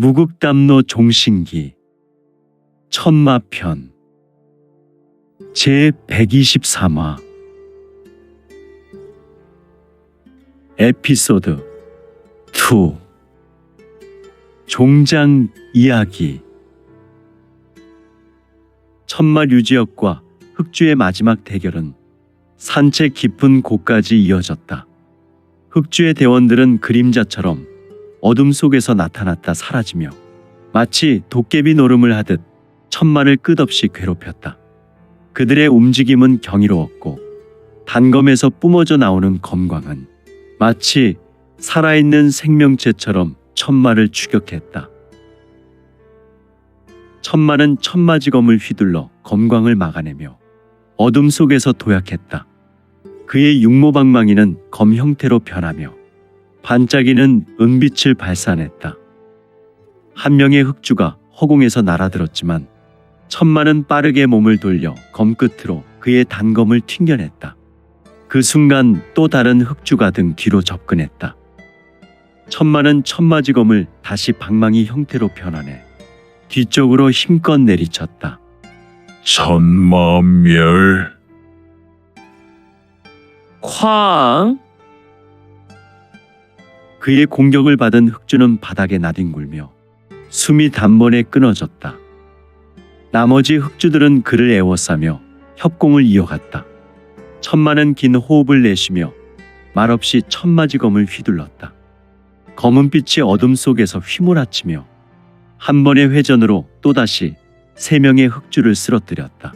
무극담노 종신기 천마편 제123화 에피소드 2 종장 이야기. 천마 류지역과 흑주의 마지막 대결은 산책 깊은 곳까지 이어졌다. 흑주의 대원들은 그림자처럼 어둠 속에서 나타났다 사라지며 마치 도깨비 노름을 하듯 천마를 끝없이 괴롭혔다. 그들의 움직임은 경이로웠고 단검에서 뿜어져 나오는 검광은 마치 살아있는 생명체처럼 천마를 추격했다. 천마는 천마지검을 휘둘러 검광을 막아내며 어둠 속에서 도약했다. 그의 육모방망이는 검 형태로 변하며 반짝이는 은빛을 발산했다. 한 명의 흑주가 허공에서 날아들었지만 천마는 빠르게 몸을 돌려 검 끝으로 그의 단검을 튕겨냈다. 그 순간 또 다른 흑주가 등 뒤로 접근했다. 천마는 천마지검을 다시 방망이 형태로 변환해 뒤쪽으로 힘껏 내리쳤다. 천마멸. 쾅! 그의 공격을 받은 흑주는 바닥에 나뒹굴며 숨이 단번에 끊어졌다. 나머지 흑주들은 그를 에워싸며 협공을 이어갔다. 천마는 긴 호흡을 내쉬며 말없이 천마지검을 휘둘렀다. 검은 빛이 어둠 속에서 휘몰아치며 한 번의 회전으로 또다시 3명의 흑주를 쓰러뜨렸다.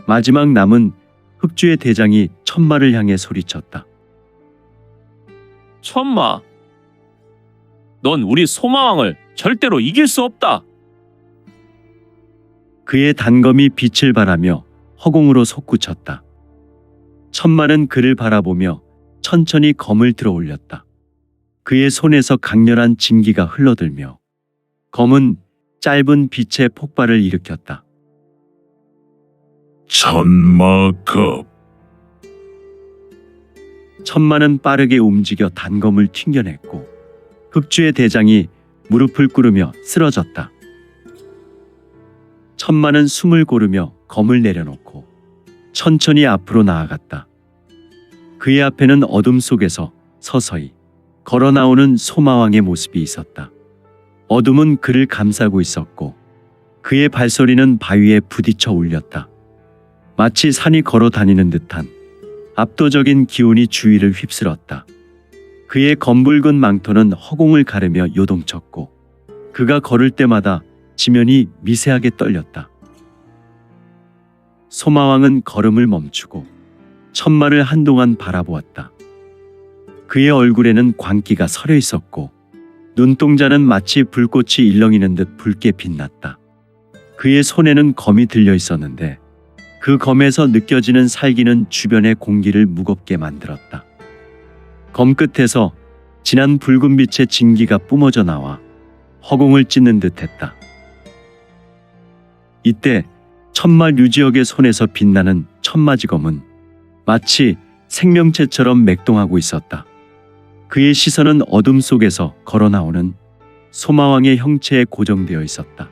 마지막 남은 흑주의 대장이 천마를 향해 소리쳤다. 천마, 넌 우리 소마왕을 절대로 이길 수 없다. 그의 단검이 빛을 발하며 허공으로 솟구쳤다. 천마는 그를 바라보며 천천히 검을 들어 올렸다. 그의 손에서 강렬한 진기가 흘러들며 검은 짧은 빛의 폭발을 일으켰다. 천마급. 천마는 빠르게 움직여 단검을 튕겨냈고 흑주의 대장이 무릎을 꿇으며 쓰러졌다. 천마는 숨을 고르며 검을 내려놓고 천천히 앞으로 나아갔다. 그의 앞에는 어둠 속에서 서서히 걸어 나오는 소마왕의 모습이 있었다. 어둠은 그를 감싸고 있었고 그의 발소리는 바위에 부딪혀 울렸다. 마치 산이 걸어 다니는 듯한 압도적인 기운이 주위를 휩쓸었다. 그의 검붉은 망토는 허공을 가르며 요동쳤고 그가 걸을 때마다 지면이 미세하게 떨렸다. 소마왕은 걸음을 멈추고 천마를 한동안 바라보았다. 그의 얼굴에는 광기가 서려 있었고 눈동자는 마치 불꽃이 일렁이는 듯 붉게 빛났다. 그의 손에는 검이 들려 있었는데 그 검에서 느껴지는 살기는 주변의 공기를 무겁게 만들었다. 검 끝에서 진한 붉은 빛의 진기가 뿜어져 나와 허공을 찢는 듯했다. 이때 천마 류지역의 손에서 빛나는 천마지검은 마치 생명체처럼 맥동하고 있었다. 그의 시선은 어둠 속에서 걸어나오는 소마왕의 형체에 고정되어 있었다.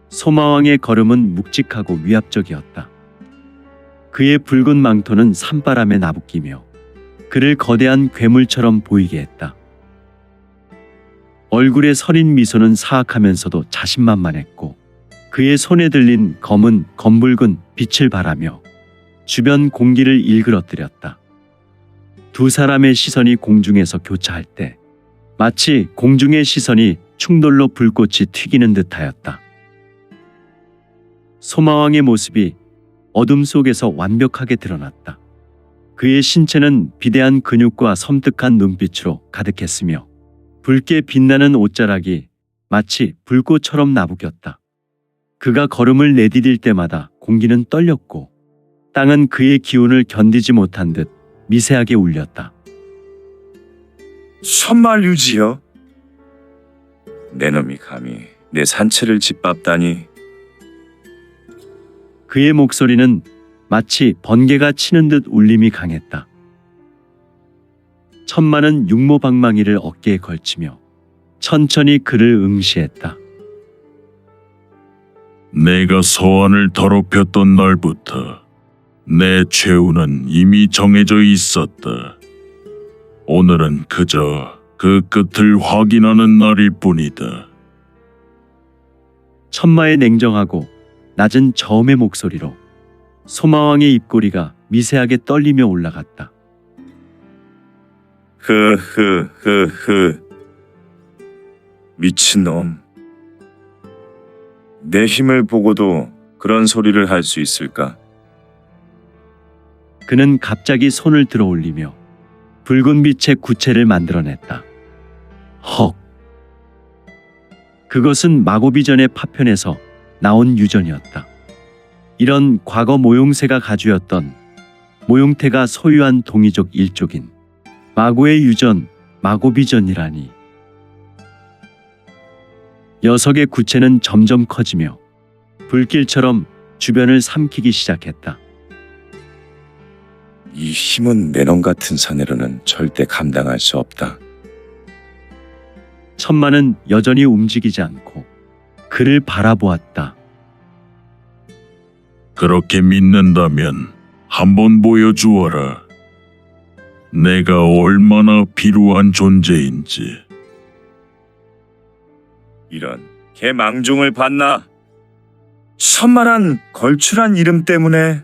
소마왕의 걸음은 묵직하고 위압적이었다. 그의 붉은 망토는 산바람에 나부끼며 그를 거대한 괴물처럼 보이게 했다. 얼굴에 서린 미소는 사악하면서도 자신만만했고 그의 손에 들린 검은 검붉은 빛을 발하며 주변 공기를 일그러뜨렸다. 두 사람의 시선이 공중에서 교차할 때 마치 공중의 시선이 충돌로 불꽃이 튀기는 듯하였다. 소마왕의 모습이 어둠 속에서 완벽하게 드러났다. 그의 신체는 비대한 근육과 섬뜩한 눈빛으로 가득했으며 붉게 빛나는 옷자락이 마치 불꽃처럼 나부꼈다. 그가 걸음을 내디딜 때마다 공기는 떨렸고 땅은 그의 기운을 견디지 못한 듯 미세하게 울렸다. 천마류지여. 내 놈이 감히 내 산채를 짓밟다니. 그의 목소리는 마치 번개가 치는 듯 울림이 강했다. 천마는 육모방망이를 어깨에 걸치며 천천히 그를 응시했다. 내가 서한을 더럽혔던 날부터 내 최후는 이미 정해져 있었다. 오늘은 그저 그 끝을 확인하는 날일 뿐이다. 천마의 냉정하고 낮은 저음의 목소리로 소마왕의 입꼬리가 미세하게 떨리며 올라갔다. 흐흐흐흐. 미친놈. 내 힘을 보고도 그런 소리를 할 수 있을까? 그는 갑자기 손을 들어 올리며 붉은 빛의 구체를 만들어냈다. 헉! 그것은 마고비전의 파편에서 나온 유전이었다. 이런 과거 모용새가 가주였던 모용태가 소유한 동이족 일족인 마고의 유전, 마고비전이라니. 녀석의 구체는 점점 커지며 불길처럼 주변을 삼키기 시작했다. 이 힘은 내놈 같은 사내로는 절대 감당할 수 없다. 천마는 여전히 움직이지 않고 그를 바라보았다. 그렇게 믿는다면 한번 보여주어라. 내가 얼마나 비루한 존재인지. 이런 개망종을 봤나? 천만한 걸출한 이름 때문에.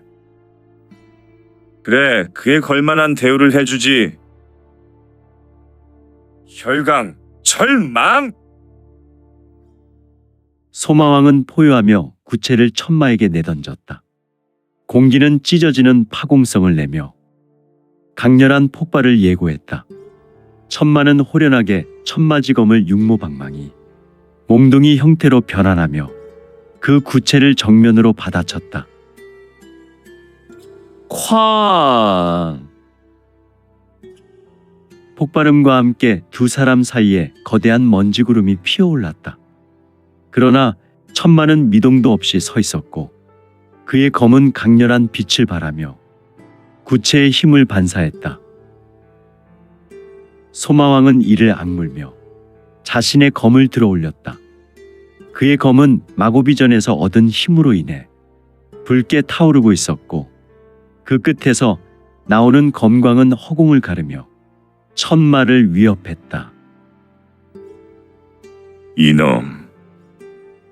그래, 그에 걸만한 대우를 해주지. 혈강, 절망! 소마왕은 포효하며 구체를 천마에게 내던졌다. 공기는 찢어지는 파공성을 내며 강렬한 폭발을 예고했다. 천마는 호련하게 천마지검을 육모방망이, 몽둥이 형태로 변환하며 그 구체를 정면으로 받아쳤다. 쾅! 폭발음과 함께 두 사람 사이에 거대한 먼지구름이 피어올랐다. 그러나 천마는 미동도 없이 서 있었고 그의 검은 강렬한 빛을 발하며 구체의 힘을 반사했다. 소마왕은 이를 악물며 자신의 검을 들어 올렸다. 그의 검은 마고비전에서 얻은 힘으로 인해 붉게 타오르고 있었고 그 끝에서 나오는 검광은 허공을 가르며 천마를 위협했다. 이놈,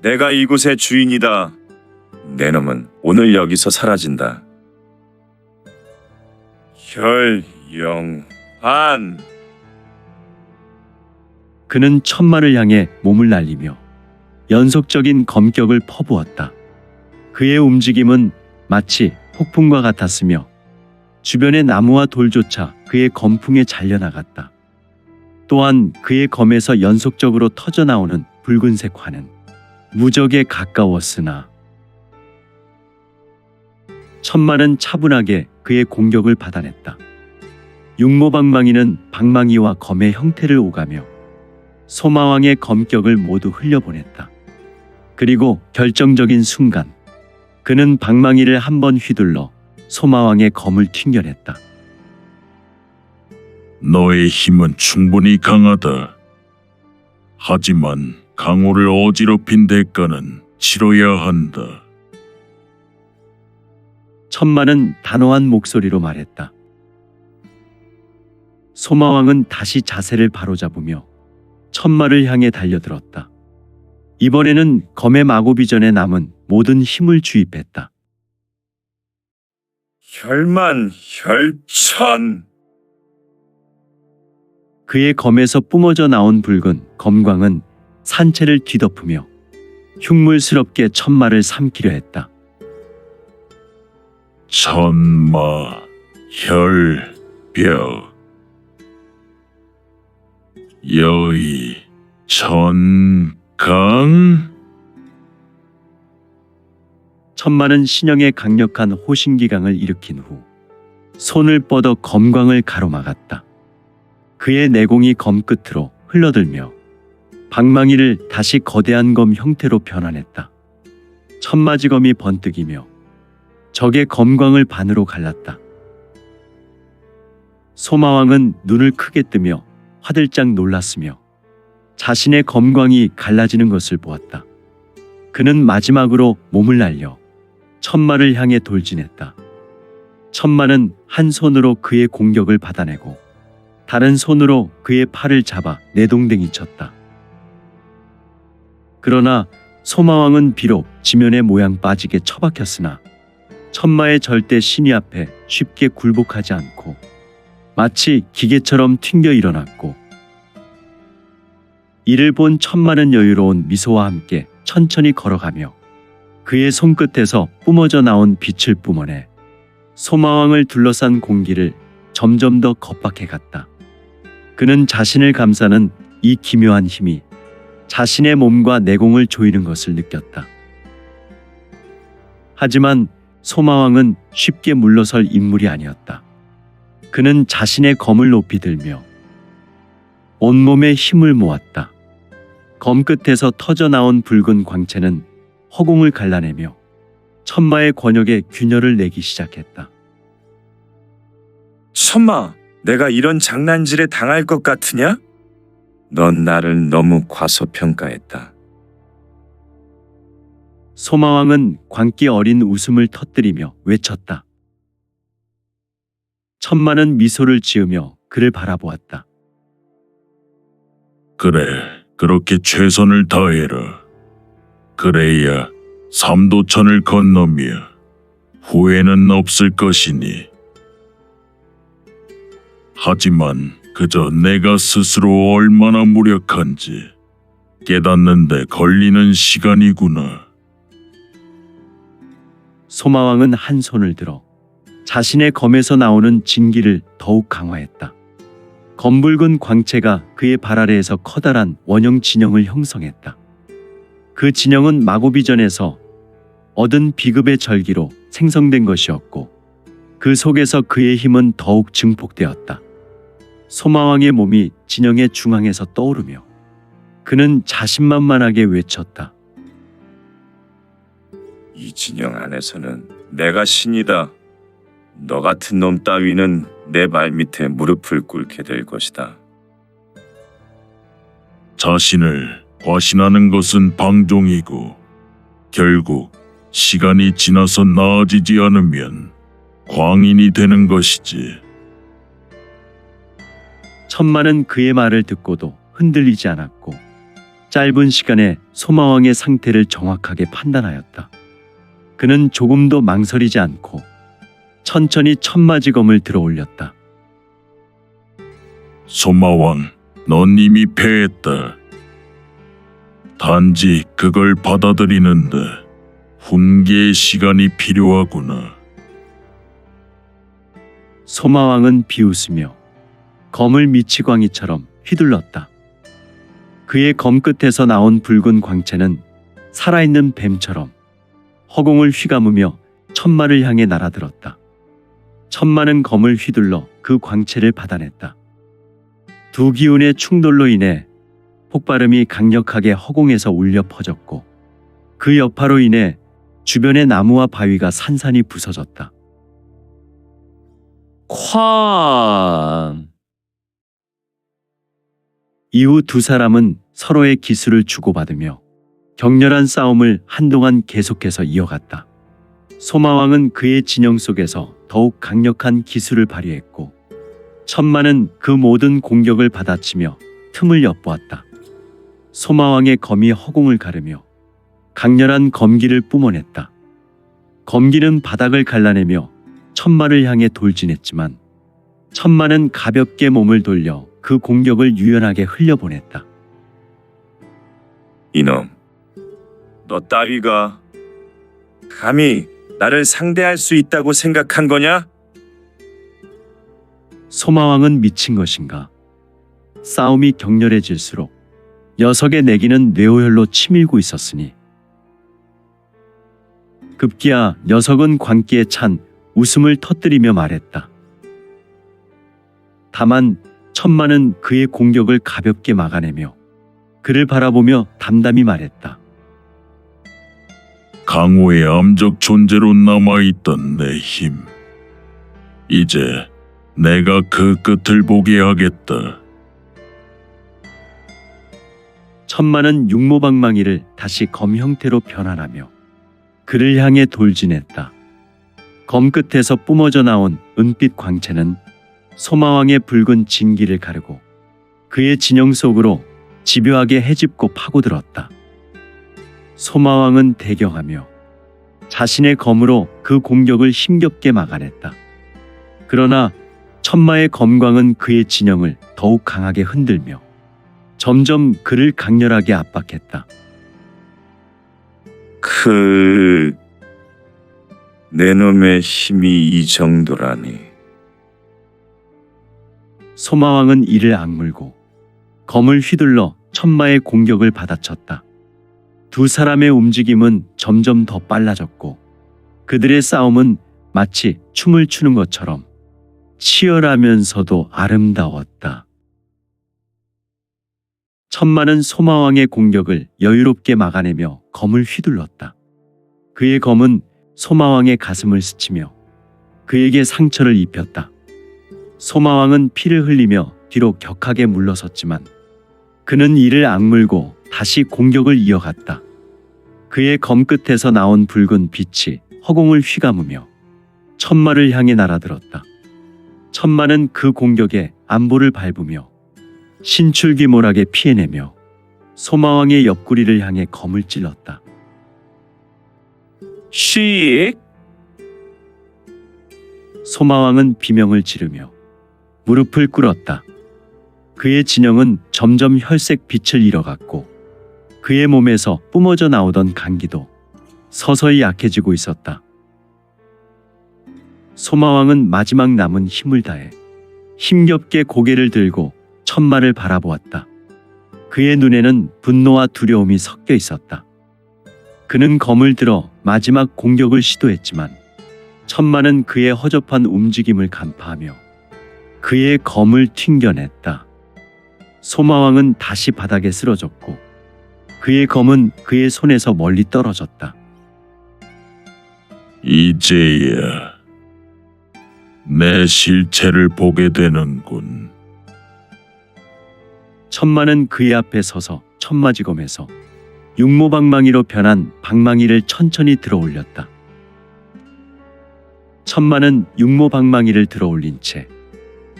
내가 이곳의 주인이다. 내 놈은 오늘 여기서 사라진다. 혈영환. 그는 천마를 향해 몸을 날리며 연속적인 검격을 퍼부었다. 그의 움직임은 마치 폭풍과 같았으며 주변의 나무와 돌조차 그의 검풍에 잘려나갔다. 또한 그의 검에서 연속적으로 터져나오는 붉은색 환은 무적에 가까웠으나 천마는 차분하게 그의 공격을 받아냈다. 육모방망이는 방망이와 검의 형태를 오가며 소마왕의 검격을 모두 흘려보냈다. 그리고 결정적인 순간 그는 방망이를 한번 휘둘러 소마왕의 검을 튕겨냈다. 너의 힘은 충분히 강하다. 하지만 강호를 어지럽힌 대가는 치러야 한다. 천마는 단호한 목소리로 말했다. 소마왕은 다시 자세를 바로잡으며 천마를 향해 달려들었다. 이번에는 검의 마고비전에 남은 모든 힘을 주입했다. 혈만 혈천. 그의 검에서 뿜어져 나온 붉은 검광은 산채를 뒤덮으며 흉물스럽게 천마를 삼키려 했다. 천마 혈벽 여의 천강. 천마는 신형의 강력한 호신기강을 일으킨 후 손을 뻗어 검광을 가로막았다. 그의 내공이 검 끝으로 흘러들며 방망이를 다시 거대한 검 형태로 변환했다. 천마지검이 번뜩이며 적의 검광을 반으로 갈랐다. 소마왕은 눈을 크게 뜨며 화들짝 놀랐으며 자신의 검광이 갈라지는 것을 보았다. 그는 마지막으로 몸을 날려 천마를 향해 돌진했다. 천마는 한 손으로 그의 공격을 받아내고 다른 손으로 그의 팔을 잡아 내동댕이 쳤다. 그러나 소마왕은 비록 지면에 모양 빠지게 처박혔으나 천마의 절대 신의 앞에 쉽게 굴복하지 않고 마치 기계처럼 튕겨 일어났고, 이를 본 천마는 여유로운 미소와 함께 천천히 걸어가며 그의 손끝에서 뿜어져 나온 빛을 뿜어내 소마왕을 둘러싼 공기를 점점 더 겁박해 갔다. 그는 자신을 감싸는 이 기묘한 힘이 자신의 몸과 내공을 조이는 것을 느꼈다. 하지만 소마왕은 쉽게 물러설 인물이 아니었다. 그는 자신의 검을 높이 들며 온몸에 힘을 모았다. 검 끝에서 터져 나온 붉은 광채는 허공을 갈라내며 천마의 권역에 균열을 내기 시작했다. 천마, 내가 이런 장난질에 당할 것 같으냐? 넌 나를 너무 과소평가했다. 소마왕은 광기 어린 웃음을 터뜨리며 외쳤다. 천마는 미소를 지으며 그를 바라보았다. 그래, 그렇게 최선을 다해라. 그래야 삼도천을 건너며 후회는 없을 것이니. 하지만 그저 내가 스스로 얼마나 무력한지 깨닫는데 걸리는 시간이구나. 소마왕은 한 손을 들어 자신의 검에서 나오는 진기를 더욱 강화했다. 검붉은 광채가 그의 발 아래에서 커다란 원형 진영을 형성했다. 그 진영은 마고비전에서 얻은 비급의 절기로 생성된 것이었고, 그 속에서 그의 힘은 더욱 증폭되었다. 소마왕의 몸이 진영의 중앙에서 떠오르며 그는 자신만만하게 외쳤다. 이 진영 안에서는 내가 신이다. 너 같은 놈 따위는 내 발밑에 무릎을 꿇게 될 것이다. 자신을 과신하는 것은 방종이고 결국 시간이 지나서 나아지지 않으면 광인이 되는 것이지. 천마는 그의 말을 듣고도 흔들리지 않았고 짧은 시간에 소마왕의 상태를 정확하게 판단하였다. 그는 조금도 망설이지 않고 천천히 천마지검을 들어 올렸다. 소마왕, 넌 이미 패했다. 단지 그걸 받아들이는데 훈계의 시간이 필요하구나. 소마왕은 비웃으며 검을 미치광이처럼 휘둘렀다. 그의 검 끝에서 나온 붉은 광채는 살아있는 뱀처럼 허공을 휘감으며 천마를 향해 날아들었다. 천마는 검을 휘둘러 그 광채를 받아냈다. 두 기운의 충돌로 인해 폭발음이 강력하게 허공에서 울려 퍼졌고, 그 여파로 인해 주변의 나무와 바위가 산산이 부서졌다. 쾅! 이후 두 사람은 서로의 기술을 주고받으며 격렬한 싸움을 한동안 계속해서 이어갔다. 소마왕은 그의 진영 속에서 더욱 강력한 기술을 발휘했고, 천마는 그 모든 공격을 받아치며 틈을 엿보았다. 소마왕의 검이 허공을 가르며 강렬한 검기를 뿜어냈다. 검기는 바닥을 갈라내며 천마를 향해 돌진했지만 천마는 가볍게 몸을 돌려 그 공격을 유연하게 흘려보냈다. 이놈, 너 따위가 감히 나를 상대할 수 있다고 생각한 거냐? 소마왕은 미친 것인가? 싸움이 격렬해질수록 녀석의 내기는 뇌호혈로 치밀고 있었으니 급기야 녀석은 광기에 찬 웃음을 터뜨리며 말했다. 다만 천마는 그의 공격을 가볍게 막아내며 그를 바라보며 담담히 말했다. 강호의 암적 존재로 남아있던 내 힘. 이제 내가 그 끝을 보게 하겠다. 천마는 육모방망이를 다시 검 형태로 변환하며 그를 향해 돌진했다. 검 끝에서 뿜어져 나온 은빛 광채는 소마왕의 붉은 진기를 가르고 그의 진영 속으로 집요하게 헤집고 파고들었다. 소마왕은 대경하며 자신의 검으로 그 공격을 힘겹게 막아냈다. 그러나 천마의 검광은 그의 진영을 더욱 강하게 흔들며 점점 그를 강렬하게 압박했다. 내 놈의 힘이 이 정도라니. 소마왕은 이를 악물고 검을 휘둘러 천마의 공격을 받아쳤다. 두 사람의 움직임은 점점 더 빨라졌고 그들의 싸움은 마치 춤을 추는 것처럼 치열하면서도 아름다웠다. 천마는 소마왕의 공격을 여유롭게 막아내며 검을 휘둘렀다. 그의 검은 소마왕의 가슴을 스치며 그에게 상처를 입혔다. 소마왕은 피를 흘리며 뒤로 격하게 물러섰지만 그는 이를 악물고 다시 공격을 이어갔다. 그의 검 끝에서 나온 붉은 빛이 허공을 휘감으며 천마를 향해 날아들었다. 천마는 그 공격에 안보를 밟으며 신출귀몰하게 피해내며 소마왕의 옆구리를 향해 검을 찔렀다. 씩! 소마왕은 비명을 지르며 무릎을 꿇었다. 그의 진영은 점점 혈색 빛을 잃어갔고 그의 몸에서 뿜어져 나오던 간기도 서서히 약해지고 있었다. 소마왕은 마지막 남은 힘을 다해 힘겹게 고개를 들고 천마를 바라보았다. 그의 눈에는 분노와 두려움이 섞여 있었다. 그는 검을 들어 마지막 공격을 시도했지만 천마는 그의 허접한 움직임을 간파하며 그의 검을 튕겨냈다. 소마왕은 다시 바닥에 쓰러졌고 그의 검은 그의 손에서 멀리 떨어졌다. 이제야 내 실체를 보게 되는군. 천마는 그의 앞에 서서 천마지검에서 육모방망이로 변한 방망이를 천천히 들어올렸다. 천마는 육모방망이를 들어올린 채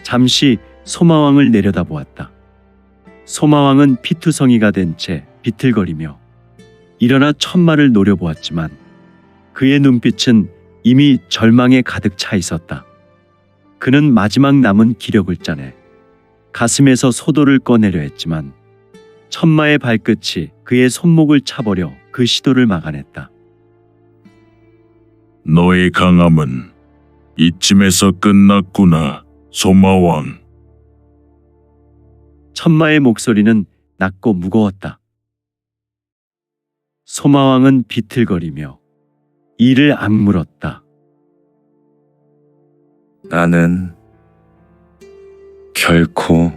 잠시 소마왕을 내려다보았다. 소마왕은 피투성이가 된 채 비틀거리며 일어나 천마를 노려보았지만 그의 눈빛은 이미 절망에 가득 차 있었다. 그는 마지막 남은 기력을 짜내 가슴에서 소도를 꺼내려 했지만 천마의 발끝이 그의 손목을 차버려 그 시도를 막아냈다. 너의 강함은 이쯤에서 끝났구나, 소마왕. 천마의 목소리는 낮고 무거웠다. 소마왕은 비틀거리며 이를 악물었다. 나는 결코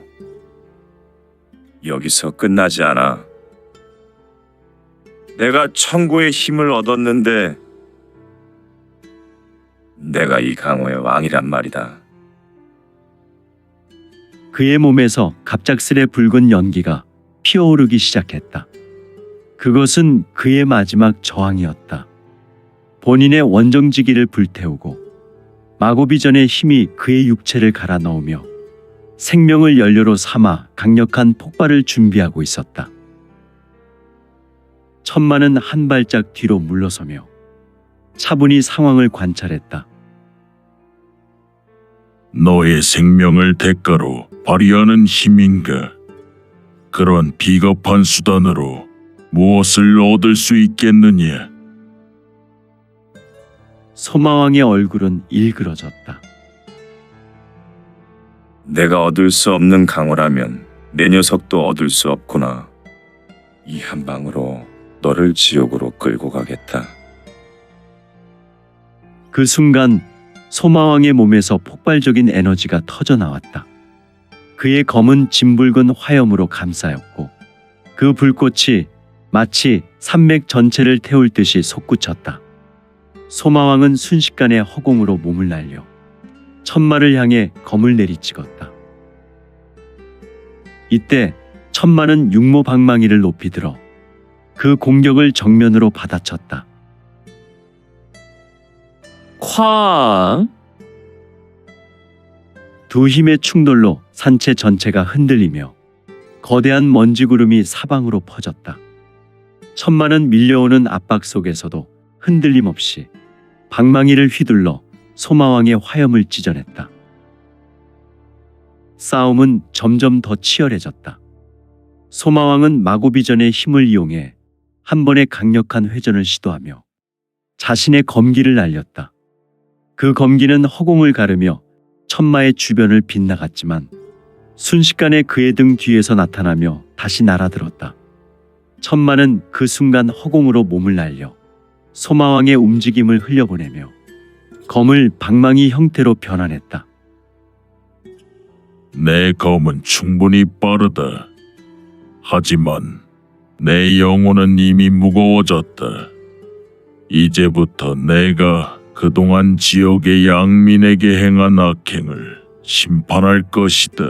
여기서 끝나지 않아. 내가 천고의 힘을 얻었는데 내가 이 강호의 왕이란 말이다. 그의 몸에서 갑작스레 붉은 연기가 피어오르기 시작했다. 그것은 그의 마지막 저항이었다. 본인의 원정지기를 불태우고 마고비전의 힘이 그의 육체를 갈아 넣으며 생명을 연료로 삼아 강력한 폭발을 준비하고 있었다. 천마는 한 발짝 뒤로 물러서며 차분히 상황을 관찰했다. 너의 생명을 대가로 발휘하는 힘인가? 그런 비겁한 수단으로 무엇을 얻을 수 있겠느냐? 소마왕의 얼굴은 일그러졌다. 내가 얻을 수 없는 강호라면 내 녀석도 얻을 수 없구나. 이 한 방으로 너를 지옥으로 끌고 가겠다. 그 순간 소마왕의 몸에서 폭발적인 에너지가 터져 나왔다. 그의 검은 진붉은 화염으로 감싸였고 그 불꽃이 마치 산맥 전체를 태울 듯이 솟구쳤다. 소마왕은 순식간에 허공으로 몸을 날려 천마를 향해 검을 내리찍었다. 이때 천마는 육모방망이를 높이 들어 그 공격을 정면으로 받아쳤다. 쾅! 두 힘의 충돌로 산채 전체가 흔들리며 거대한 먼지구름이 사방으로 퍼졌다. 천마는 밀려오는 압박 속에서도 흔들림 없이 방망이를 휘둘러 소마왕의 화염을 찢어냈다. 싸움은 점점 더 치열해졌다. 소마왕은 마고비전의 힘을 이용해 한 번의 강력한 회전을 시도하며 자신의 검기를 날렸다. 그 검기는 허공을 가르며 천마의 주변을 빗나갔지만 순식간에 그의 등 뒤에서 나타나며 다시 날아들었다. 천마는 그 순간 허공으로 몸을 날려 소마왕의 움직임을 흘려보내며 검을 방망이 형태로 변환했다. 내 검은 충분히 빠르다. 하지만 내 영혼은 이미 무거워졌다. 이제부터 내가 그동안 지역의 양민에게 행한 악행을 심판할 것이다.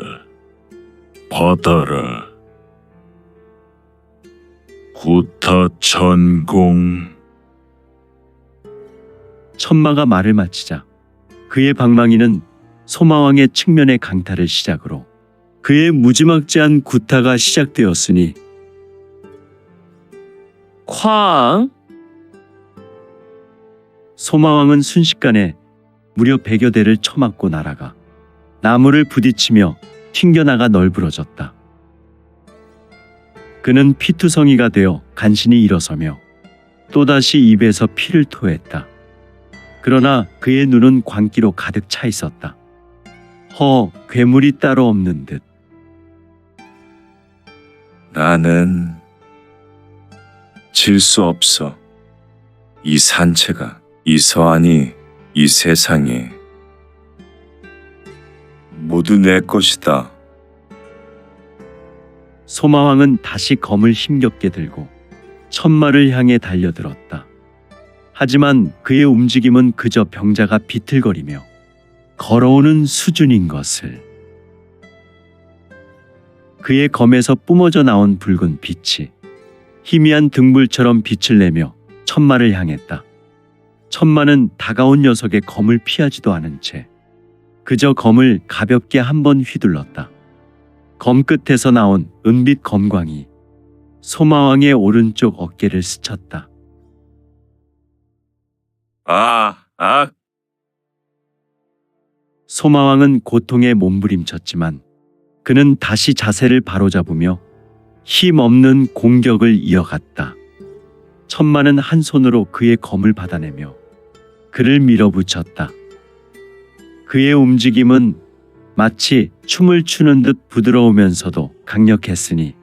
받아라. 구타천공. 천마가 말을 마치자 그의 방망이는 소마왕의 측면의 강타를 시작으로 그의 무지막지한 구타가 시작되었으니 쾅! 소마왕은 순식간에 무려 100여 대를 쳐맞고 날아가 나무를 부딪히며 튕겨나가 널브러졌다. 그는 피투성이가 되어 간신히 일어서며 또다시 입에서 피를 토했다. 그러나 그의 눈은 광기로 가득 차 있었다. 괴물이 따로 없는 듯. 나는 질 수 없어. 이 산채가, 이 서안이, 이 세상이 모두 내 것이다. 소마왕은 다시 검을 힘겹게 들고 천마를 향해 달려들었다. 하지만 그의 움직임은 그저 병자가 비틀거리며 걸어오는 수준인 것을. 그의 검에서 뿜어져 나온 붉은 빛이 희미한 등불처럼 빛을 내며 천마를 향했다. 천마는 다가온 녀석의 검을 피하지도 않은 채 그저 검을 가볍게 한번 휘둘렀다. 검 끝에서 나온 은빛 검광이 소마왕의 오른쪽 어깨를 스쳤다. 소마왕은 고통에 몸부림쳤지만 그는 다시 자세를 바로잡으며 힘없는 공격을 이어갔다. 천마는 한 손으로 그의 검을 받아내며 그를 밀어붙였다. 그의 움직임은 마치 춤을 추는 듯 부드러우면서도 강력했으니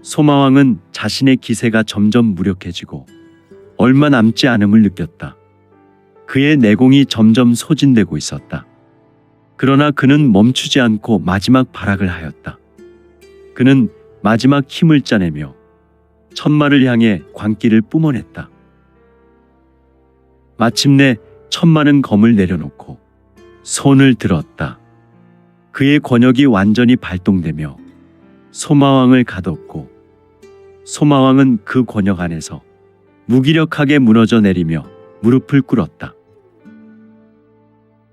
소마왕은 자신의 기세가 점점 무력해지고 얼마 남지 않음을 느꼈다. 그의 내공이 점점 소진되고 있었다. 그러나 그는 멈추지 않고 마지막 발악을 하였다. 그는 마지막 힘을 짜내며 천마를 향해 광기를 뿜어냈다. 마침내 천마는 검을 내려놓고 손을 들었다. 그의 권력이 완전히 발동되며 소마왕을 가뒀고 소마왕은 그 권력 안에서 무기력하게 무너져 내리며 무릎을 꿇었다.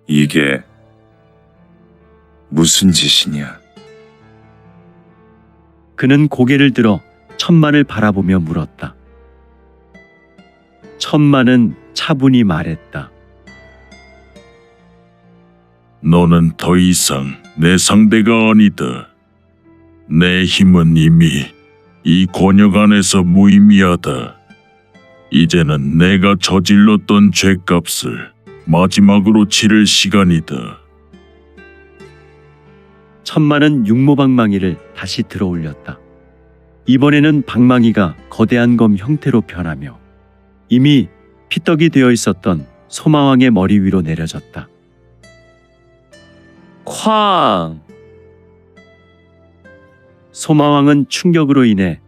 이게 무슨 짓이냐? 그는 고개를 들어 천마를 바라보며 물었다. 천마는 차분히 말했다. 너는 더 이상 내 상대가 아니다. 내 힘은 이미 이 권역 안에서 무의미하다. 이제는 내가 저질렀던 죄값을 마지막으로 치를 시간이다. 천마는 육모방망이를 다시 들어올렸다. 이번에는 방망이가 거대한 검 형태로 변하며 이미 피떡이 되어 있었던 소마왕의 머리 위로 내려졌다. 쾅! 소마왕은 충격으로 인해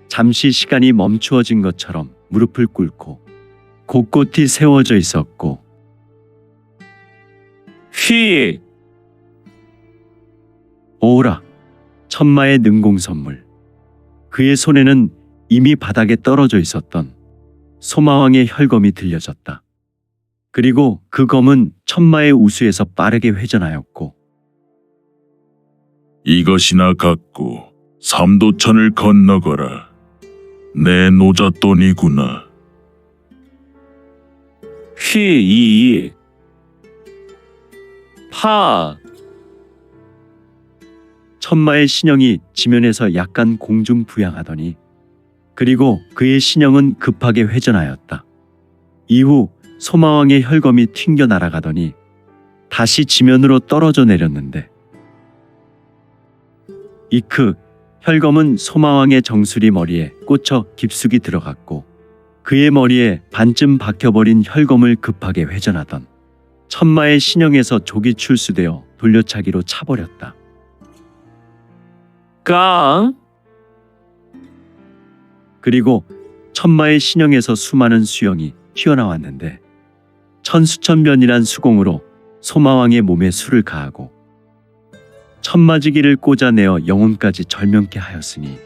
잠시 시간이 멈추어진 것처럼 무릎을 꿇고 곳곳이 세워져 있었고 휙! 오라 천마의 능공 선물. 그의 손에는 이미 바닥에 떨어져 있었던 소마왕의 혈검이 들려졌다. 그리고 그 검은 천마의 우수에서 빠르게 회전하였고 이것이나 갖고 삼도천을 건너거라. 내 노잣돈이구나. 휘이 파 천마의 신형이 지면에서 약간 공중 부양하더니 그리고 그의 신형은 급하게 회전하였다. 이후 소마왕의 혈검이 튕겨 날아가더니 다시 지면으로 떨어져 내렸는데 이크 혈검은 소마왕의 정수리 머리에 꽂혀 깊숙이 들어갔고 그의 머리에 반쯤 박혀버린 혈검을 급하게 회전하던 천마의 신형에서 족이 출수되어 돌려차기로 차버렸다. 깡 그리고 천마의 신형에서 수많은 수영이 튀어나왔는데 천수천변이란 수공으로 소마왕의 몸에 수를 가하고 천마지기를 꽂아내어 영혼까지 절명케 하였으니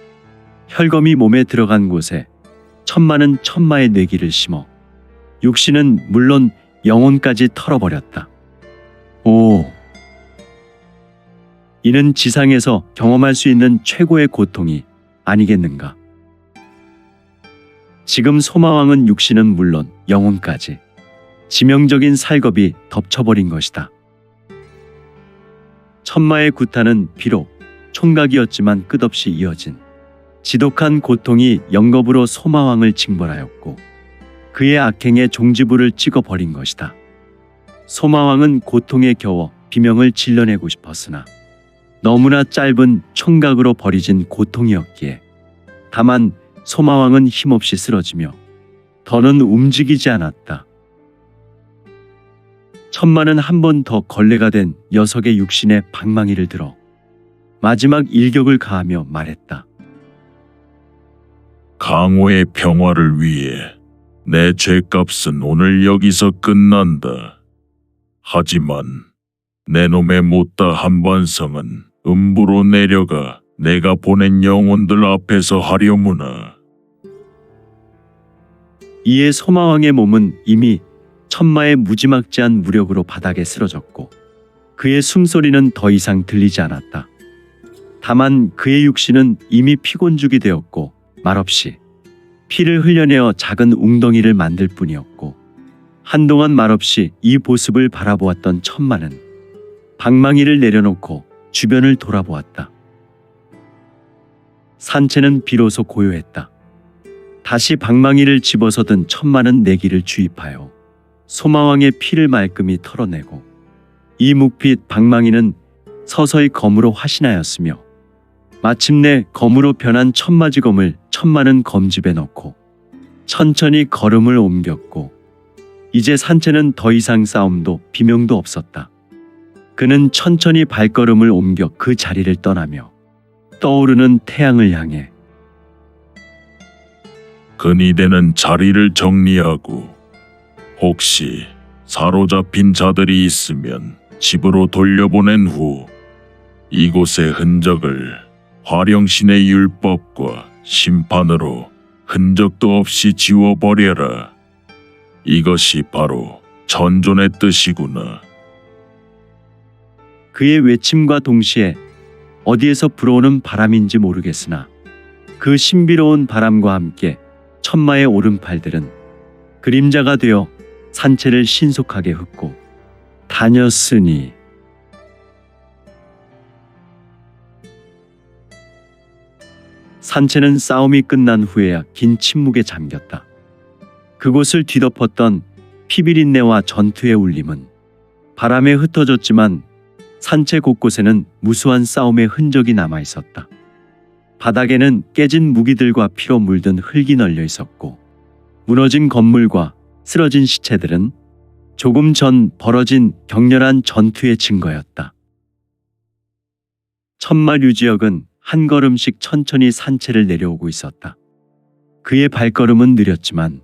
혈검이 몸에 들어간 곳에 천마는 천마의 뇌기를 심어 육신은 물론 영혼까지 털어버렸다. 오! 이는 지상에서 경험할 수 있는 최고의 고통이 아니겠는가? 지금 소마왕은 육신은 물론 영혼까지 치명적인 살겁이 덮쳐버린 것이다. 천마의 구타는 비록 총각이었지만 끝없이 이어진 지독한 고통이 영겁으로 소마왕을 징벌하였고 그의 악행의 종지부를 찍어버린 것이다. 소마왕은 고통에 겨워 비명을 질러내고 싶었으나 너무나 짧은 총각으로 버려진 고통이었기에 다만 소마왕은 힘없이 쓰러지며 더는 움직이지 않았다. 천마는 한 번 더 걸레가 된 녀석의 육신에 방망이를 들어 마지막 일격을 가하며 말했다. 강호의 평화를 위해 내 죄값은 오늘 여기서 끝난다. 하지만 내 놈의 못다 한반성은 음부로 내려가 내가 보낸 영혼들 앞에서 하려무나. 이에 소마왕의 몸은 이미 천마의 무지막지한 무력으로 바닥에 쓰러졌고 그의 숨소리는 더 이상 들리지 않았다. 다만 그의 육신은 이미 피곤죽이 되었고 말없이 피를 흘려내어 작은 웅덩이를 만들 뿐이었고 한동안 말없이 이 모습을 바라보았던 천마는 방망이를 내려놓고 주변을 돌아보았다. 산채는 비로소 고요했다. 다시 방망이를 집어서든 천마는 내기를 주입하여 소마왕의 피를 말끔히 털어내고 이 묵빛 방망이는 서서히 검으로 화신하였으며 마침내 검으로 변한 천마지검을 천마는 검집에 넣고 천천히 걸음을 옮겼고 이제 산채는 더 이상 싸움도 비명도 없었다. 그는 천천히 발걸음을 옮겨 그 자리를 떠나며 떠오르는 태양을 향해 근위대는 자리를 정리하고 혹시 사로잡힌 자들이 있으면 집으로 돌려보낸 후 이곳의 흔적을 화령신의 율법과 심판으로 흔적도 없이 지워버려라. 이것이 바로 전존의 뜻이구나. 그의 외침과 동시에 어디에서 불어오는 바람인지 모르겠으나 그 신비로운 바람과 함께 천마의 오른팔들은 그림자가 되어 산채를 신속하게 훑고 다녔으니 산채는 싸움이 끝난 후에야 긴 침묵에 잠겼다. 그곳을 뒤덮었던 피비린내와 전투의 울림은 바람에 흩어졌지만 산채 곳곳에는 무수한 싸움의 흔적이 남아 있었다. 바닥에는 깨진 무기들과 피로 물든 흙이 널려 있었고 무너진 건물과 쓰러진 시체들은 조금 전 벌어진 격렬한 전투의 증거였다. 천마 류지역은 한 걸음씩 천천히 산채를 내려오고 있었다. 그의 발걸음은 느렸지만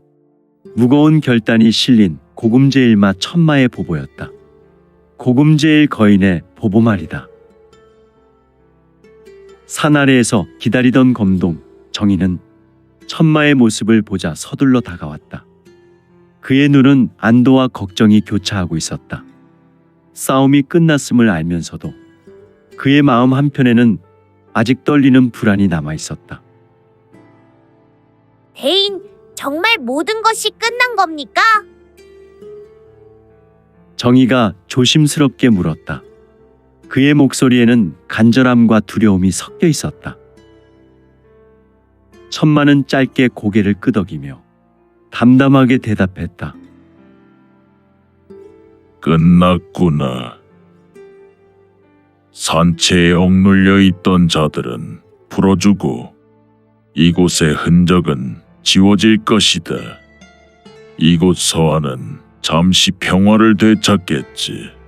무거운 결단이 실린 고금제일마 천마의 보보였다. 고금제일 거인의 보보 말이다. 산 아래에서 기다리던 검동, 정희는 천마의 모습을 보자 서둘러 다가왔다. 그의 눈은 안도와 걱정이 교차하고 있었다. 싸움이 끝났음을 알면서도 그의 마음 한편에는 아직 떨리는 불안이 남아 있었다. 대인, 정말 모든 것이 끝난 겁니까? 정희가 조심스럽게 물었다. 그의 목소리에는 간절함과 두려움이 섞여 있었다. 천마는 짧게 고개를 끄덕이며 담담하게 대답했다. 끝났구나. 산채에 억눌려 있던 자들은 풀어주고 이곳의 흔적은 지워질 것이다. 이곳 서안은 잠시 평화를 되찾겠지.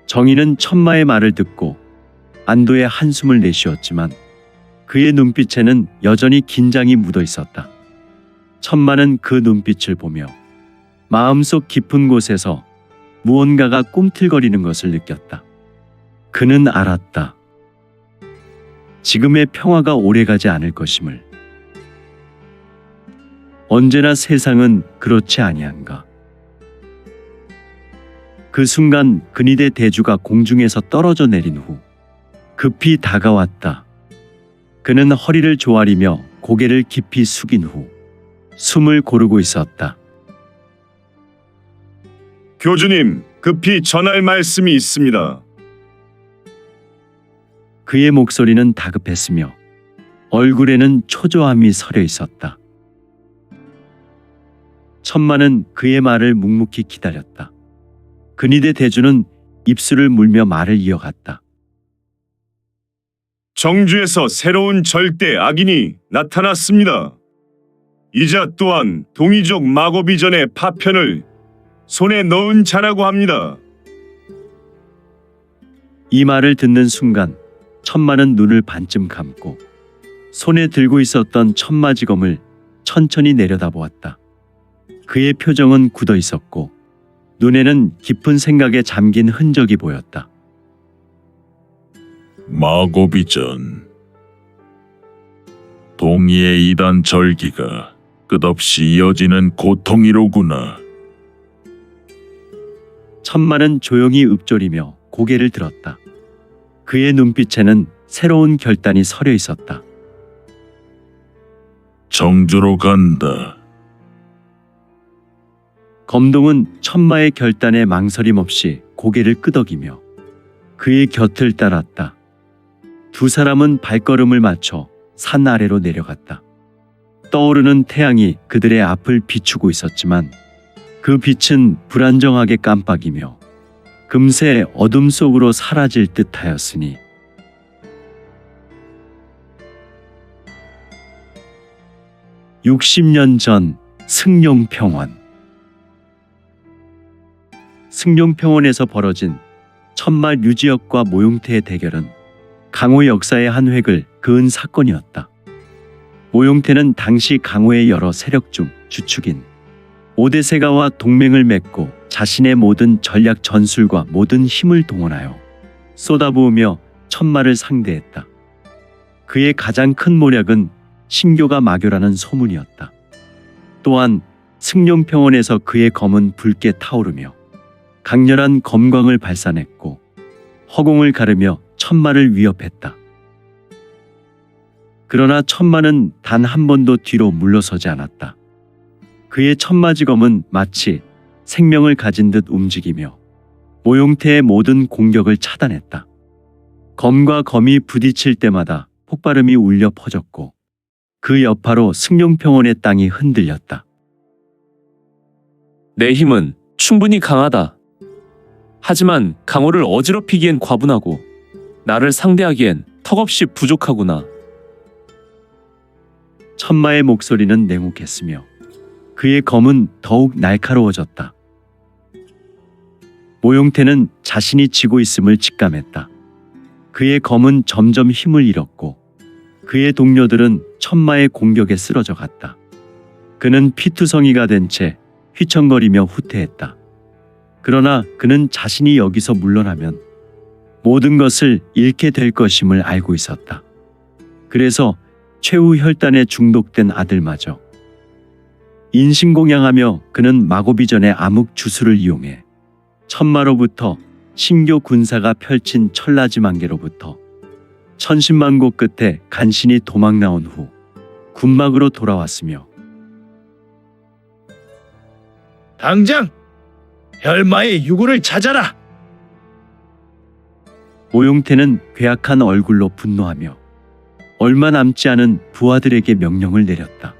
정희는 천마의 말을 듣고 안도의 한숨을 내쉬었지만 그의 눈빛에는 여전히 긴장이 묻어 있었다. 천마는 그 눈빛을 보며 마음속 깊은 곳에서 무언가가 꿈틀거리는 것을 느꼈다. 그는 알았다. 지금의 평화가 오래가지 않을 것임을. 언제나 세상은 그렇지 아니한가. 그 순간 근위대 대주가 공중에서 떨어져 내린 후 급히 다가왔다. 그는 허리를 조아리며 고개를 깊이 숙인 후 숨을 고르고 있었다. 교주님, 급히 전할 말씀이 있습니다. 그의 목소리는 다급했으며 얼굴에는 초조함이 서려 있었다. 천마는 그의 말을 묵묵히 기다렸다. 근위대 대주는 입술을 물며 말을 이어갔다. 정주에서 새로운 절대 악인이 나타났습니다. 이자 또한 동이족 마고비전의 파편을 손에 넣은 자라고 합니다. 이 말을 듣는 순간 천마는 눈을 반쯤 감고 손에 들고 있었던 천마지검을 천천히 내려다보았다. 그의 표정은 굳어 있었고 눈에는 깊은 생각에 잠긴 흔적이 보였다. 마고비전. 동의의 이단 절기가 끝없이 이어지는 고통이로구나. 천마는 조용히 읊조리며 고개를 들었다. 그의 눈빛에는 새로운 결단이 서려 있었다. 정주로 간다. 검동은 천마의 결단에 망설임 없이 고개를 끄덕이며 그의 곁을 따랐다. 두 사람은 발걸음을 맞춰 산 아래로 내려갔다. 떠오르는 태양이 그들의 앞을 비추고 있었지만 그 빛은 불안정하게 깜빡이며 금세 어둠 속으로 사라질 듯하였으니 (60년) 전 승룡평원. 승룡평원에서 벌어진 천마 류지역과 모용태의 대결은 강호 역사의 한 획을 그은 사건이었다. 모용태는 당시 강호의 여러 세력 중 주축인 오대세가와 동맹을 맺고 자신의 모든 전략 전술과 모든 힘을 동원하여 쏟아부으며 천마를 상대했다. 그의 가장 큰 모략은 신교가 마교라는 소문이었다. 또한 승룡평원에서 그의 검은 붉게 타오르며 강렬한 검광을 발산했고 허공을 가르며 천마를 위협했다. 그러나 천마는 단 한 번도 뒤로 물러서지 않았다. 그의 천마지검은 마치 생명을 가진 듯 움직이며 모용태의 모든 공격을 차단했다. 검과 검이 부딪힐 때마다 폭발음이 울려 퍼졌고 그 여파로 승룡평원의 땅이 흔들렸다. 내 힘은 충분히 강하다. 하지만 강호를 어지럽히기엔 과분하고 나를 상대하기엔 턱없이 부족하구나. 천마의 목소리는 냉혹했으며 그의 검은 더욱 날카로워졌다. 모용태는 자신이 지고 있음을 직감했다. 그의 검은 점점 힘을 잃었고 그의 동료들은 천마의 공격에 쓰러져 갔다. 그는 피투성이가 된 채 휘청거리며 후퇴했다. 그러나 그는 자신이 여기서 물러나면 모든 것을 잃게 될 것임을 알고 있었다. 그래서 최후 혈단에 중독된 아들마저 인신공양하며 그는 마고비전의 암흑 주술을 이용해 천마로부터 신교 군사가 펼친 천라지만개로부터 천신만고 끝에 간신히 도망 나온 후 군막으로 돌아왔으며 당장 혈마의 유골을 찾아라. 모용태는 괴악한 얼굴로 분노하며 얼마 남지 않은 부하들에게 명령을 내렸다.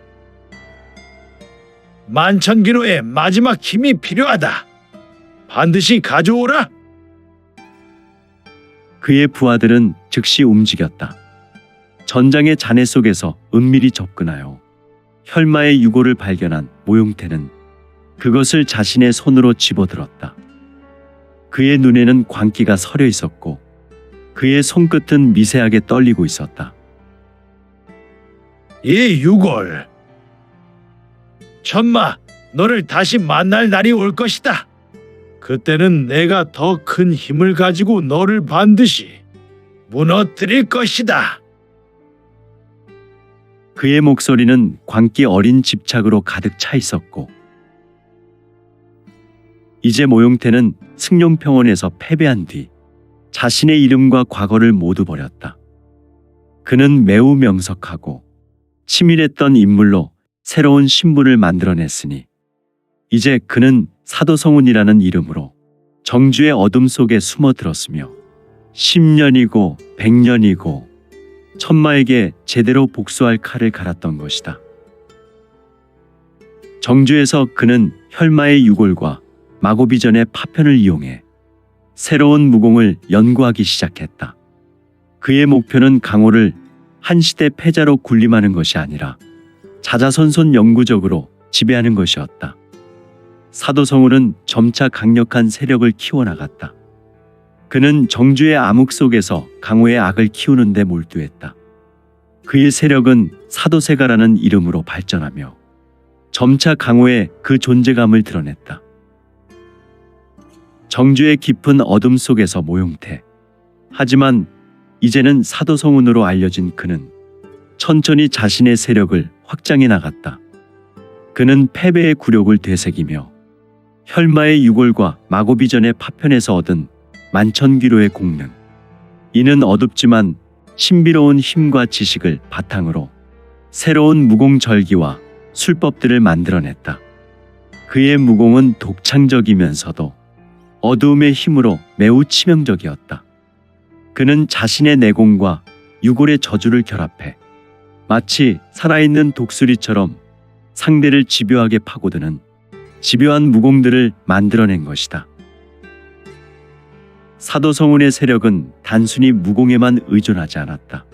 만천기로의 마지막 힘이 필요하다. 반드시 가져오라. 그의 부하들은 즉시 움직였다. 전장의 잔해 속에서 은밀히 접근하여 혈마의 유골을 발견한 모용태는 그것을 자신의 손으로 집어들었다. 그의 눈에는 광기가 서려 있었고 그의 손끝은 미세하게 떨리고 있었다. 이 유골. 천마, 너를 다시 만날 날이 올 것이다. 그때는 내가 더 큰 힘을 가지고 너를 반드시 무너뜨릴 것이다. 그의 목소리는 광기 어린 집착으로 가득 차 있었고 이제 모용태는 승룡평원에서 패배한 뒤 자신의 이름과 과거를 모두 버렸다. 그는 매우 명석하고 치밀했던 인물로 새로운 신분을 만들어냈으니 이제 그는 사도성운이라는 이름으로 정주의 어둠 속에 숨어들었으며 10년이고 100년이고 천마에게 제대로 복수할 칼을 갈았던 것이다. 정주에서 그는 혈마의 유골과 마고비전의 파편을 이용해 새로운 무공을 연구하기 시작했다. 그의 목표는 강호를 한 시대 패자로 군림하는 것이 아니라 자자손손 영구적으로 지배하는 것이었다. 사도성울은 점차 강력한 세력을 키워나갔다. 그는 정주의 암흑 속에서 강호의 악을 키우는 데 몰두했다. 그의 세력은 사도세가라는 이름으로 발전하며 점차 강호의 그 존재감을 드러냈다. 정주의 깊은 어둠 속에서 모용태. 하지만 이제는 사도성운으로 알려진 그는 천천히 자신의 세력을 확장해 나갔다. 그는 패배의 굴욕을 되새기며 혈마의 유골과 마고비전의 파편에서 얻은 만천기로의 공능. 이는 어둡지만 신비로운 힘과 지식을 바탕으로 새로운 무공절기와 술법들을 만들어냈다. 그의 무공은 독창적이면서도 어두움의 힘으로 매우 치명적이었다. 그는 자신의 내공과 유골의 저주를 결합해 마치 살아있는 독수리처럼 상대를 집요하게 파고드는 집요한 무공들을 만들어낸 것이다. 사도성운의 세력은 단순히 무공에만 의존하지 않았다.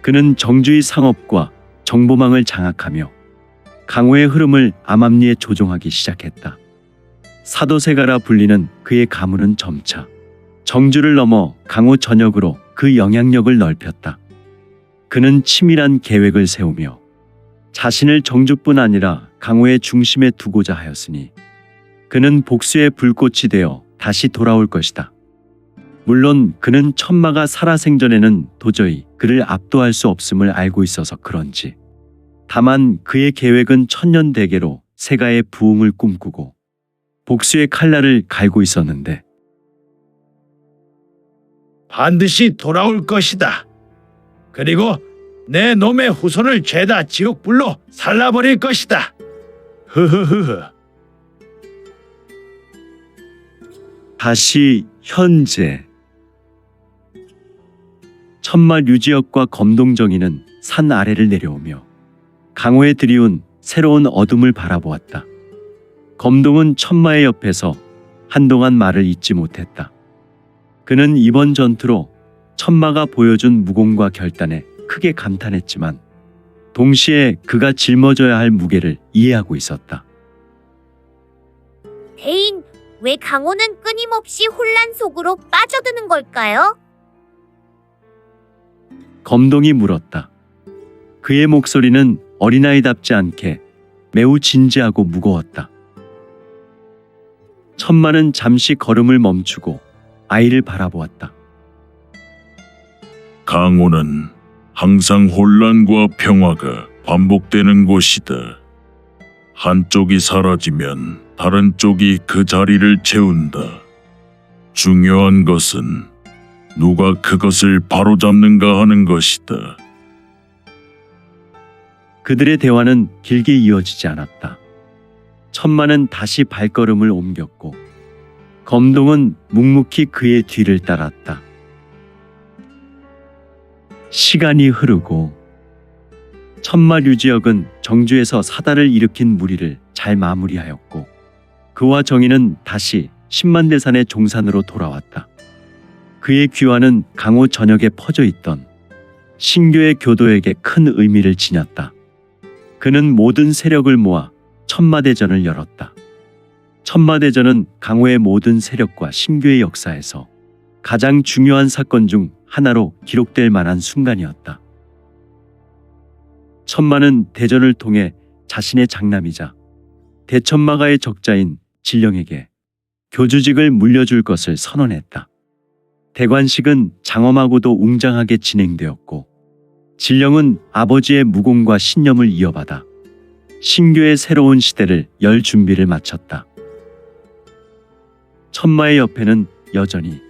그는 정주의 상업과 정보망을 장악하며 강호의 흐름을 암암리에 조종하기 시작했다. 사도세가라 불리는 그의 가문은 점차 정주를 넘어 강호 전역으로 그 영향력을 넓혔다. 그는 치밀한 계획을 세우며 자신을 정주뿐 아니라 강호의 중심에 두고자 하였으니 그는 복수의 불꽃이 되어 다시 돌아올 것이다. 물론 그는 천마가 살아생전에는 도저히 그를 압도할 수 없음을 알고 있어서 그런지 다만 그의 계획은 천년대계로 세가의 부흥을 꿈꾸고 복수의 칼날을 갈고 있었는데 반드시 돌아올 것이다. 그리고 내 놈의 후손을 죄다 지옥불로 살라버릴 것이다. 흐흐흐흐. 다시 현재 천마 류지역과 검동정이는 산 아래를 내려오며 강호에 들이운 새로운 어둠을 바라보았다. 검동은 천마의 옆에서 한동안 말을 잇지 못했다. 그는 이번 전투로 천마가 보여준 무공과 결단에 크게 감탄했지만 동시에 그가 짊어져야 할 무게를 이해하고 있었다. 대인, 왜 강호는 끊임없이 혼란 속으로 빠져드는 걸까요? 검동이 물었다. 그의 목소리는 어린아이답지 않게 매우 진지하고 무거웠다. 천마는 잠시 걸음을 멈추고 아이를 바라보았다. 강호는 항상 혼란과 평화가 반복되는 곳이다. 한쪽이 사라지면 다른 쪽이 그 자리를 채운다. 중요한 것은 누가 그것을 바로잡는가 하는 것이다. 그들의 대화는 길게 이어지지 않았다. 천마는 다시 발걸음을 옮겼고 검동은 묵묵히 그의 뒤를 따랐다. 시간이 흐르고 천마 류지혁은 정주에서 사달을 일으킨 무리를 잘 마무리하였고 그와 정의는 다시 신만대산의 종산으로 돌아왔다. 그의 귀화는 강호 전역에 퍼져 있던 신교의 교도에게 큰 의미를 지녔다. 그는 모든 세력을 모아 천마대전을 열었다. 천마대전은 강호의 모든 세력과 신교의 역사에서 가장 중요한 사건 중 하나로 기록될 만한 순간이었다. 천마는 대전을 통해 자신의 장남이자 대천마가의 적자인 진령에게 교주직을 물려줄 것을 선언했다. 대관식은 장엄하고도 웅장하게 진행되었고 진령은 아버지의 무공과 신념을 이어받아 신교의 새로운 시대를 열 준비를 마쳤다. 천마의 옆에는 여전히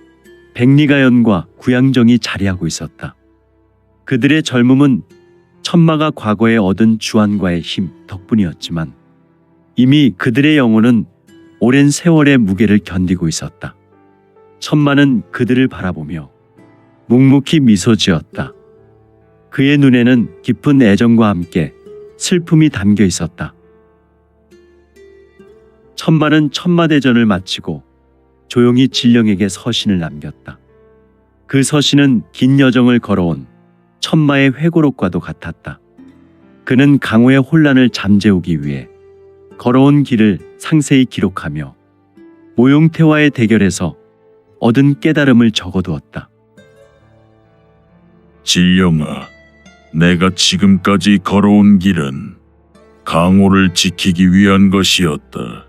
백리가연과 구양정이 자리하고 있었다. 그들의 젊음은 천마가 과거에 얻은 주안과의 힘 덕분이었지만 이미 그들의 영혼은 오랜 세월의 무게를 견디고 있었다. 천마는 그들을 바라보며 묵묵히 미소 지었다. 그의 눈에는 깊은 애정과 함께 슬픔이 담겨 있었다. 천마는 천마대전을 마치고 조용히 진령에게 서신을 남겼다. 그 서신은 긴 여정을 걸어온 천마의 회고록과도 같았다. 그는 강호의 혼란을 잠재우기 위해 걸어온 길을 상세히 기록하며 모용태와의 대결에서 얻은 깨달음을 적어두었다. 진령아, 내가 지금까지 걸어온 길은 강호를 지키기 위한 것이었다.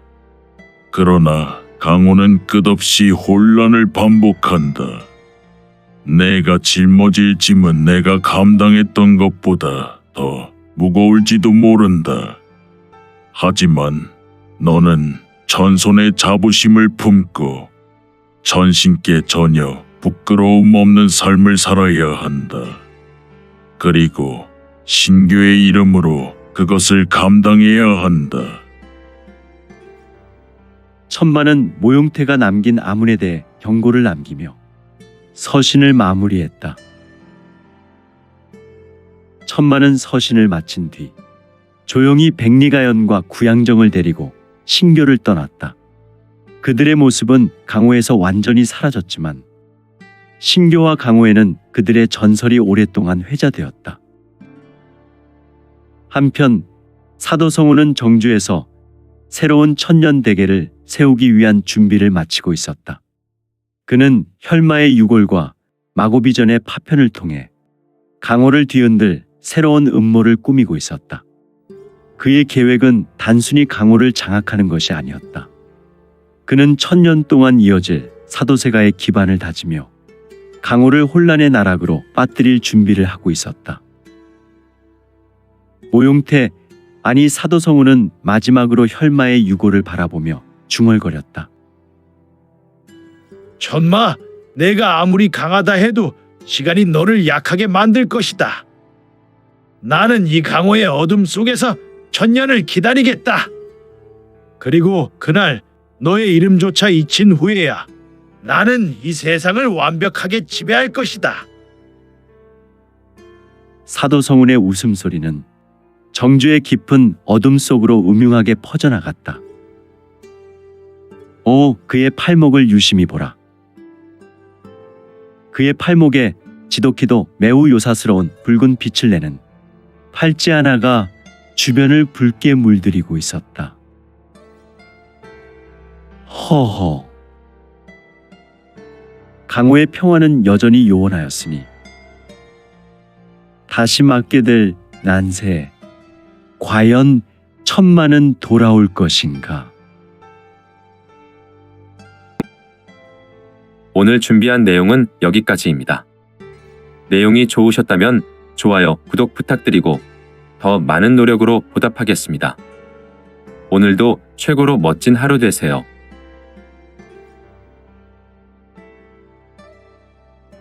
그러나 강호는 끝없이 혼란을 반복한다. 내가 짊어질 짐은 내가 감당했던 것보다 더 무거울지도 모른다. 하지만 너는 천손의 자부심을 품고 천신께 전혀 부끄러움 없는 삶을 살아야 한다. 그리고 신교의 이름으로 그것을 감당해야 한다. 천마는 모용태가 남긴 아문에 대해 경고를 남기며 서신을 마무리했다. 천마는 서신을 마친 뒤 조용히 백리가연과 구양정을 데리고 신교를 떠났다. 그들의 모습은 강호에서 완전히 사라졌지만 신교와 강호에는 그들의 전설이 오랫동안 회자되었다. 한편 사도성우는 정주에서 새로운 천년 대계를 세우기 위한 준비를 마치고 있었다. 그는 혈마의 유골과 마고비전의 파편을 통해 강호를 뒤흔들 새로운 음모를 꾸미고 있었다. 그의 계획은 단순히 강호를 장악하는 것이 아니었다. 그는 천년 동안 이어질 사도세가의 기반을 다지며 강호를 혼란의 나락으로 빠뜨릴 준비를 하고 있었다. 모용태, 아니 사도성우는 마지막으로 혈마의 유골을 바라보며 중얼거렸다. 천마, 내가 아무리 강하다 해도 시간이 너를 약하게 만들 것이다. 나는 이 강호의 어둠 속에서 천년을 기다리겠다. 그리고 그날 너의 이름조차 잊힌 후에야 나는 이 세상을 완벽하게 지배할 것이다. 사도성운의 웃음소리는 정주의 깊은 어둠 속으로 음흉하게 퍼져나갔다. 오, 그의 팔목을 유심히 보라. 그의 팔목에 지독히도 매우 요사스러운 붉은 빛을 내는 팔찌 하나가 주변을 붉게 물들이고 있었다. 허허. 강호의 평화는 여전히 요원하였으니 다시 맞게 될 난세에 과연 천마는 돌아올 것인가? 오늘 준비한 내용은 여기까지입니다. 내용이 좋으셨다면 좋아요, 구독 부탁드리고 더 많은 노력으로 보답하겠습니다. 오늘도 최고로 멋진 하루 되세요.